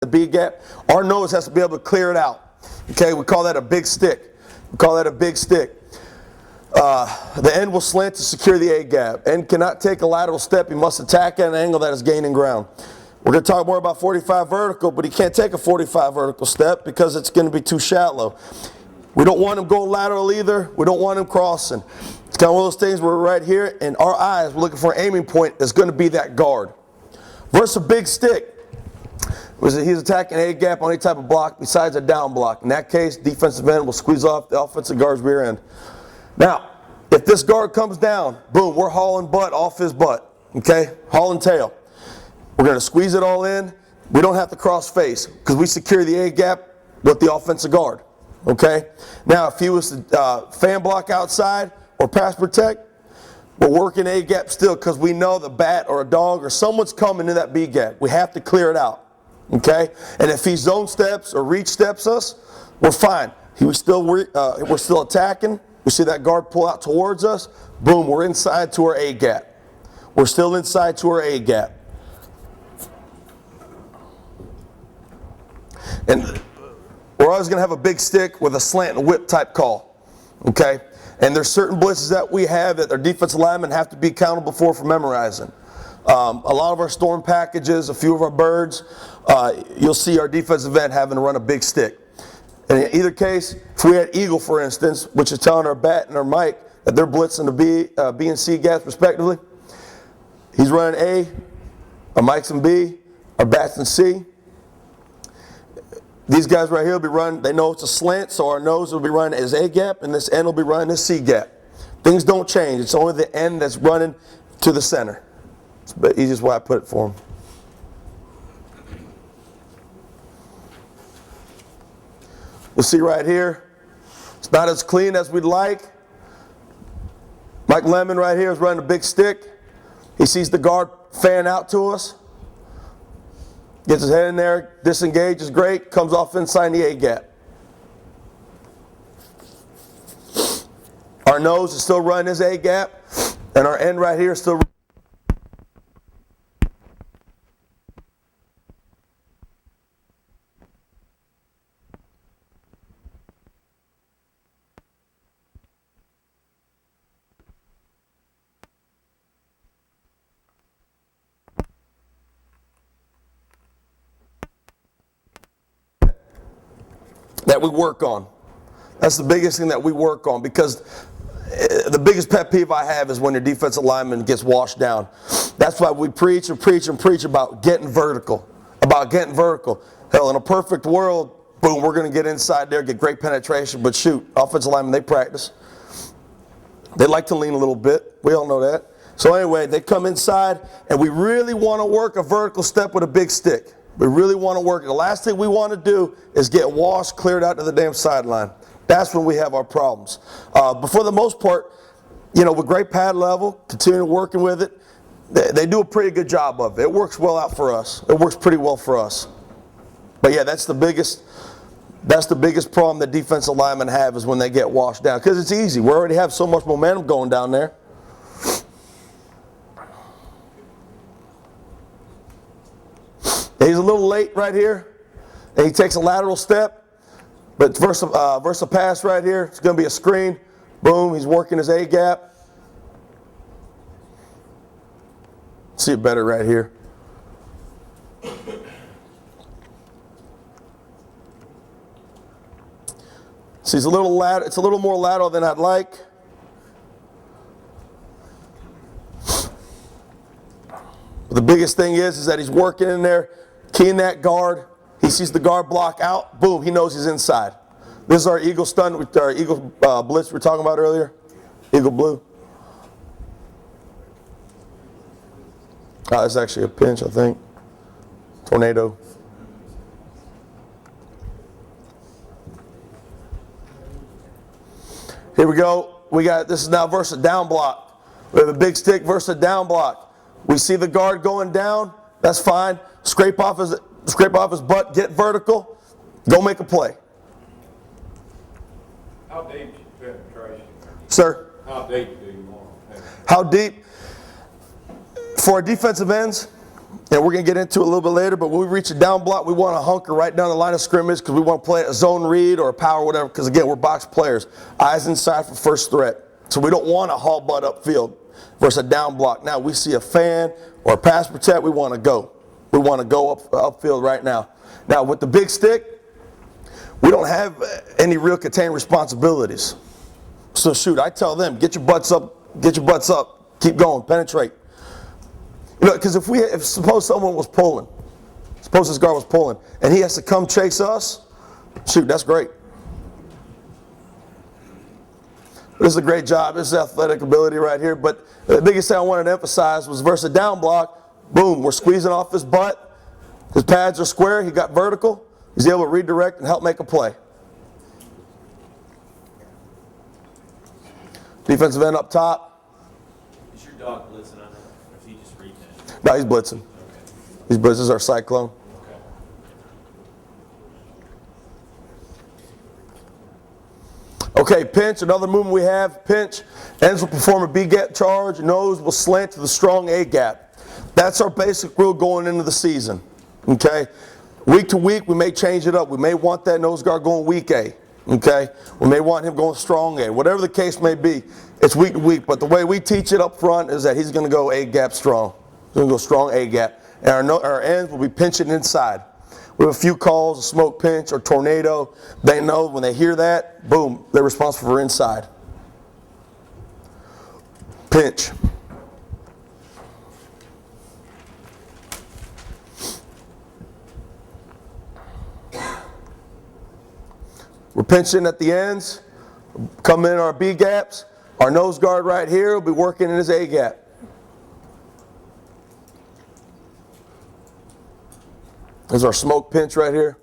the B gap, our nose has to be able to clear it out. Okay, we call that a big stick. We call that a big stick. The end will slant to secure the A gap. End cannot take a lateral step. He must attack at an angle that is gaining ground. We're going to talk more about 45 vertical, but he can't take a 45 vertical step because it's going to be too shallow. We don't want him going lateral either. We don't want him crossing. It's kind of one of those things where we're right here, and our eyes, we're looking for an aiming point that's going to be that guard. Versus a big stick, he's attacking A gap on any type of block besides a down block. In that case, defensive end will squeeze off the offensive guard's rear end. Now, if this guard comes down, boom, we're hauling butt off his butt. Okay, hauling tail. We're going to squeeze it all in. We don't have to cross face because we secure the A gap with the offensive guard. Okay? Now, if he was to fan block outside or pass protect, we're working A gap still because we know the bat or a dog or someone's coming in that B gap. We have to clear it out. Okay? And if he zone steps or reach steps us, we're fine. We're still attacking. We see that guard pull out towards us. Boom, we're inside to our A gap. We're still inside to our A gap. And we're always going to have a big stick with a slant and whip type call. Okay? And there's certain blitzes that we have that our defensive linemen have to be accountable for memorizing. A lot of our storm packages, a few of our birds, you'll see our defensive end having to run a big stick. And in either case, if we had Eagle, for instance, which is telling our bat and our Mike that they're blitzing the B and C gaps respectively, he's running A, our Mike's in B, our bat's in C. These guys right here will be running, they know it's a slant, so our nose will be running as A gap, and this end will be running as C gap. Things don't change. It's only the end that's running to the center. It's the easiest way I put it for them. You'll see right here, it's not as clean as we'd like. Mike Lemon right here is running a big stick. He sees the guard fan out to us. Gets his head in there, disengages great, comes off inside the A gap. Our nose is still running his A gap, and our end right here is still running. That we work on. That's the biggest thing that we work on, because the biggest pet peeve I have is when your defensive lineman gets washed down. That's why we preach and preach and preach about getting vertical. Hell, in a perfect world, boom, we're going to get inside there, get great penetration, but shoot, offensive linemen, they practice. They like to lean a little bit. We all know that. So anyway, they come inside, and we really want to work a vertical step with a big stick. We really want to work it. The last thing we want to do is get washed, cleared out to the damn sideline. That's when we have our problems. But for the most part, you know, with great pad level, continuing working with it, they do a pretty good job of it. It works well out for us. It works pretty well for us. But yeah, that's the biggest problem that defensive linemen have, is when they get washed down. Because it's easy. We already have so much momentum going down there. He's a little late right here, and he takes a lateral step, but versus a pass right here, it's going to be a screen. Boom, he's working his A gap. See it better right here. See, it's a little more lateral than I'd like. But the biggest thing is that he's working in there, keying that guard. He sees the guard block out. Boom, he knows he's inside. This is our Eagle stun, our Eagle blitz we were talking about earlier. Eagle blue. That's actually a pinch, I think. Tornado. Here we go. This is now versus a down block. We have a big stick versus a down block. We see the guard going down. That's fine. Scrape off his butt. Get vertical. Go make a play. How deep is your penetration? Sir? How deep do you want to penetrate? How deep? For our defensive ends, And we're going to get into it a little bit later, but when we reach a down block, we want to hunker right down the line of scrimmage because we want to play a zone read or a power, whatever, because again, we're box players. Eyes inside for first threat. So we don't want to haul butt upfield versus a down block. Now we see a fan or a pass protect, we want to go. We want to go upfield right now. Now with the big stick, we don't have any real contained responsibilities. So shoot, I tell them, get your butts up, keep going, penetrate. You know, because if suppose someone was pulling, suppose this guard was pulling, and he has to come chase us, shoot, that's great. This is a great job. This is athletic ability right here. But the biggest thing I wanted to emphasize was versus a down block, boom, we're squeezing off his butt. His pads are square. He got vertical. He's able to redirect and help make a play. Defensive end up top. Is your dog blitzing on it, or is he just reading it? No, he's blitzing. Okay. He's blitzing. This is our cyclone. Okay, pinch, another movement we have. Pinch, ends will perform a B-gap charge, nose will slant to the strong A-gap. That's our basic rule going into the season. Okay? Week to week, we may change it up. We may want that nose guard going weak A. Okay? We may want him going strong A. Whatever the case may be, it's week to week. But the way we teach it up front is that he's going to go A-gap strong. He's going to go strong A-gap. And our ends will be pinching inside. We have a few calls, a smoke pinch or tornado. They know when they hear that, boom, they're responsible for inside. Pinch. We're pinching at the ends, come in our B gaps. Our nose guard right here will be working in his A gap. There's our smoke pinch right here.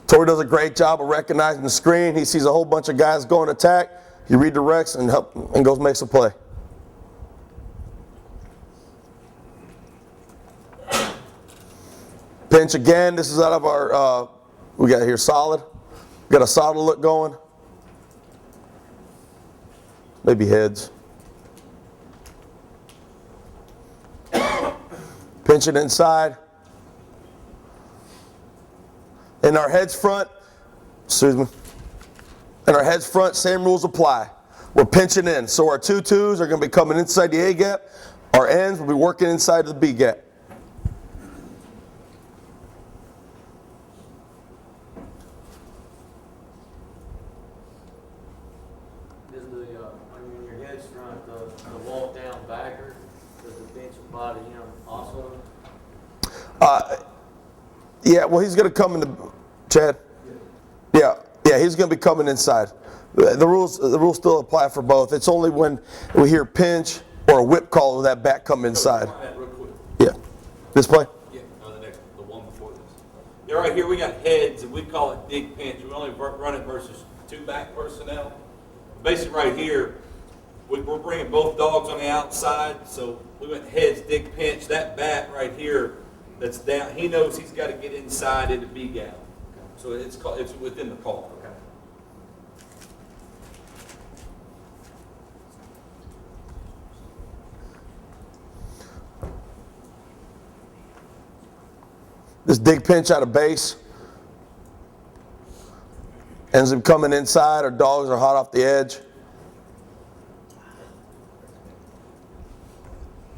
Tori does a great job of recognizing the screen. He sees a whole bunch of guys going to attack. He redirects and goes makes a play. Pinch again. This is out of our, we got here solid. We got a solid look going. Maybe heads. Pinch it inside. In our heads front, excuse me. In our heads front, same rules apply. We're pinching in. So our 2-2s are going to be coming inside the A gap. Our ends will be working inside the B gap. Does when your head's front, the walk down backer, does the bench apply to him also? Yeah, well, he's going to come in the Chad. Yeah, he's going to be coming inside. The rules still apply for both. It's only when we hear pinch or a whip call of that back come inside. Real quick. Yeah. This play? Yeah, no, the one before this. Yeah, right here we got heads, and we call it dig pinch. We only run it versus two back personnel. Basically, right here, we're bringing both dogs on the outside, so we went heads, dig pinch. That bat right here that's down, he knows he's got to get inside into B gap. So it's within the call. Okay. This dig pinch out of base ends up coming inside. Our dogs are hot off the edge.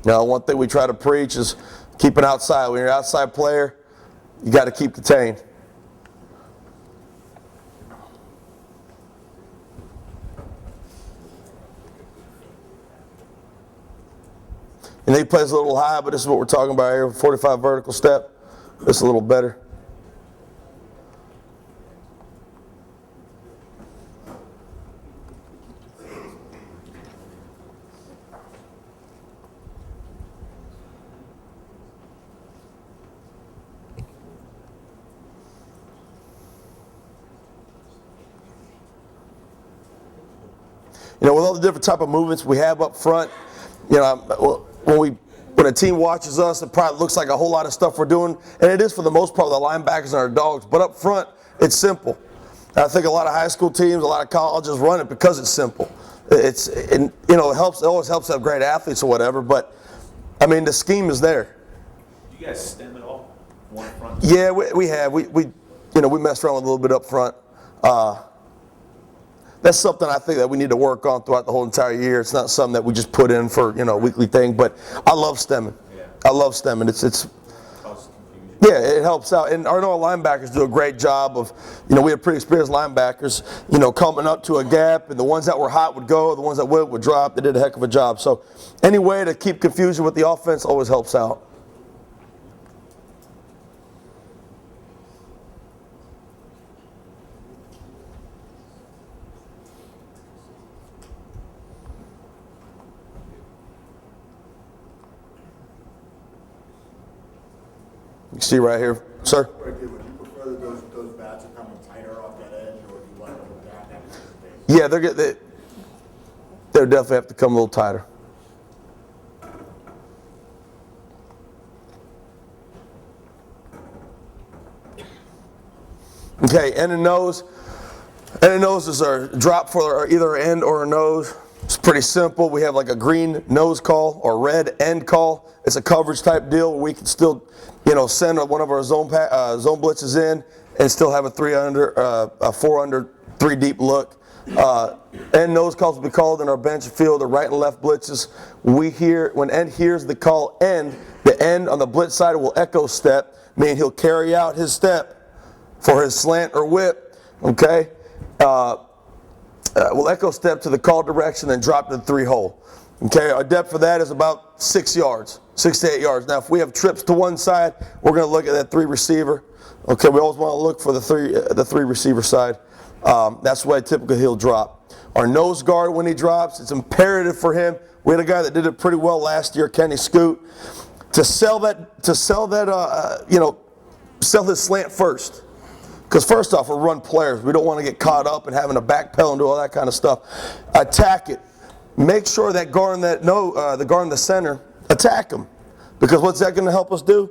Now, one thing we try to preach is keep it outside. When you're an outside player, you got to keep contained. And he plays a little high, but this is what we're talking about here. 45 vertical step. This is a little better. You know, with all the different type of movements we have up front, you know, when a team watches us, it probably looks like a whole lot of stuff we're doing, and it is for the most part with the linebackers and our dogs. But up front, it's simple. I think a lot of high school teams, a lot of colleges run it because it's simple. It always helps to have great athletes or whatever, but I mean, the scheme is there. Do you guys stem at all? One front? Yeah, we have. We messed around with a little bit up front. That's something I think that we need to work on throughout the whole entire year. It's not something that we just put in for, a weekly thing, but I love stemming. Yeah. I love stemming. It's Causes confusion. Yeah, it helps out. And our linebackers do a great job of, we have pretty experienced linebackers, coming up to a gap, and the ones that were hot would go, the ones that would drop. They did a heck of a job. So any way to keep confusion with the offense always helps out. You see right here, sir? Would you prefer that those bats are coming tighter off that edge, or do you like them down? Yeah, they'll definitely have to come a little tighter. Okay, end and nose. End and nose is our drop for either an end or a nose. It's pretty simple. We have like a green nose call or red end call. It's a coverage type deal where we can still, send one of our zone blitzes in and still have a 4 under, 3 deep look. End nose calls will be called in our bench field, the right and left blitzes. When end hears the call end, the end on the blitz side will echo step, meaning he'll carry out his step for his slant or whip. Okay. We'll echo step to the call direction and drop to the 3 hole. Okay, our depth for that is about 6 yards, 6 to 8 yards. Now, if we have trips to one side, we're going to look at that 3 receiver. Okay, we always want to look for the three receiver side. That's why typically he'll drop. Our nose guard, when he drops, it's imperative for him. We had a guy that did it pretty well last year, Kenny Scoot, to sell his slant first. Because first off, we're run players. We don't want to get caught up in having to backpedal and do all that kind of stuff. Attack it. Make sure that the guard in the center, attack him. Because what's that going to help us do?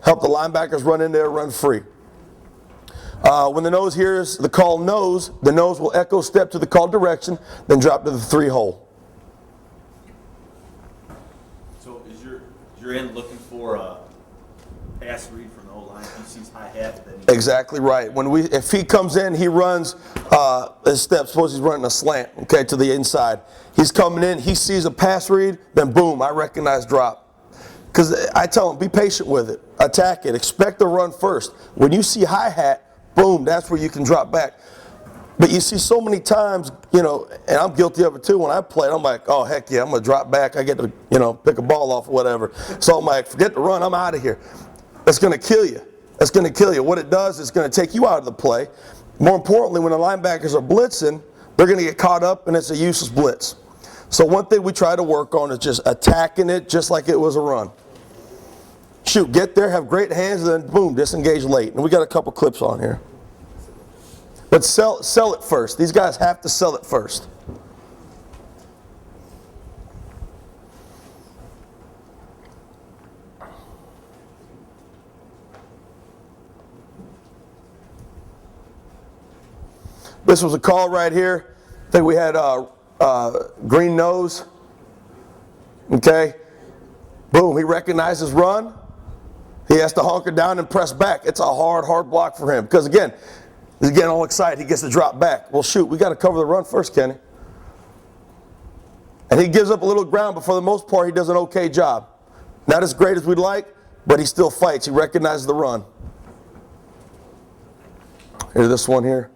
Help the linebackers run in there, run free. When the nose hears the call nose, the nose will echo step to the call direction, then drop to the 3 hole. So is your end looking for a pass read from the O-line? He sees high hat. Exactly right. If he comes in, he runs his step. Suppose he's running a slant, okay, to the inside. He's coming in, he sees a pass read, then boom, I recognize drop. Because I tell him, be patient with it. Attack it. Expect the run first. When you see high hat, boom, that's where you can drop back. But you see so many times, and I'm guilty of it too, when I play, I'm like, oh, heck yeah, I'm going to drop back. I get to, pick a ball off or whatever. So I'm like, forget the run, I'm out of here. That's going to kill you. That's going to kill you. What it does is going to take you out of the play. More importantly, when the linebackers are blitzing, they're going to get caught up and it's a useless blitz. So one thing we try to work on is just attacking it just like it was a run. Shoot, get there, have great hands, and then boom, disengage late. And we got a couple clips on here. But sell it first. These guys have to sell it first. This was a call right here. I think we had green nose. Okay. Boom, he recognizes run. He has to hunker down and press back. It's a hard block for him. Because again, he's getting all excited. He gets to drop back. Well, shoot, we got to cover the run first, Kenny. And he gives up a little ground, but for the most part, he does an okay job. Not as great as we'd like, but he still fights. He recognizes the run. Here's this one here.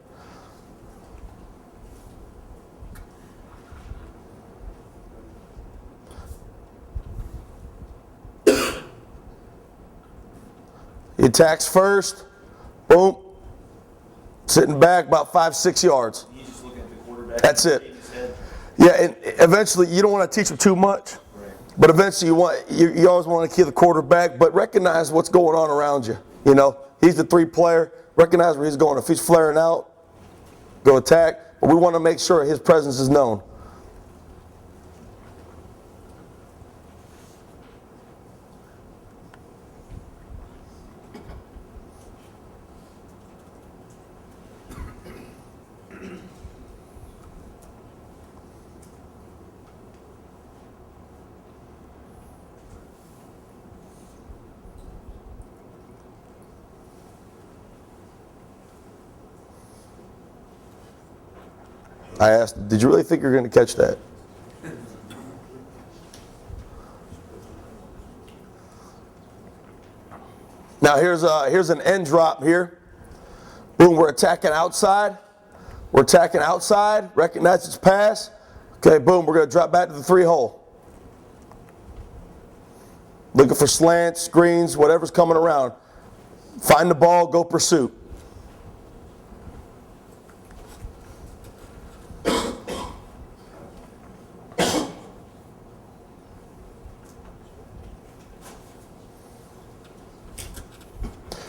He attacks first, boom, sitting back about 5-6 yards. He's just looking at the quarterback. That's it. Yeah, and eventually you don't want to teach him too much, Right. but eventually you always want to keep the quarterback, but recognize what's going on around you. He's the 3 player. Recognize where he's going. If he's flaring out, go attack. But we want to make sure his presence is known. I asked, did you really think you're going to catch that? Now here's an end drop here. Boom, we're attacking outside. We're attacking outside, recognize its pass. Okay, boom, we're going to drop back to the 3-hole. Looking for slants, screens, whatever's coming around. Find the ball, go pursuit.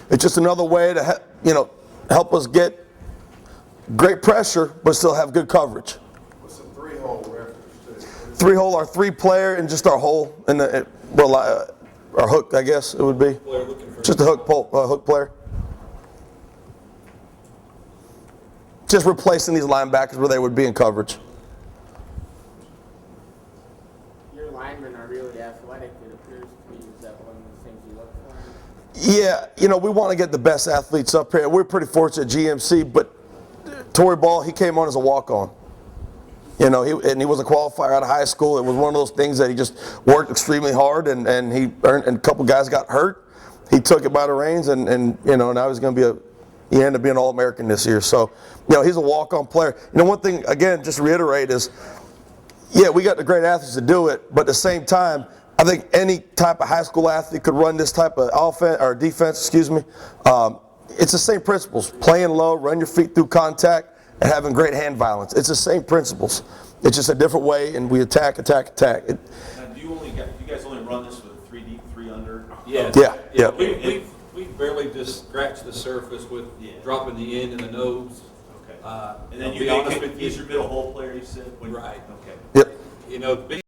It's just another way to help us get great pressure, but still have good coverage. What's the 3-hole reference to? 3-hole, our 3-player, and just our hole, and our hook, I guess it would be. Just a hook player. Just replacing these linebackers where they would be in coverage. Your linemen are really athletic, it appears to me. Is that one of the things you look for? Yeah, we want to get the best athletes up here. We're pretty fortunate at GMC, but Torrey Ball, he came on as a walk-on. He was a qualifier out of high school. It was one of those things that he just worked extremely hard, and he earned, and a couple guys got hurt. He took it by the reins, and now he's going to be he ended up being All-American this year. So, he's a walk-on player. One thing, again, just to reiterate is, yeah, we got the great athletes to do it, but at the same time, I think any type of high school athlete could run this type of offense or defense, excuse me. It's the same principles: playing low, run your feet through contact, and having great hand violence. It's the same principles. It's just a different way, and we attack. Now, do you guys only run this with 3 deep, 3 under? Yeah. We barely just scratch the surface with dropping the end and the nose. Okay. And then I'll be honest with he's your middle hole player, you said? Right. Okay. Yep. Big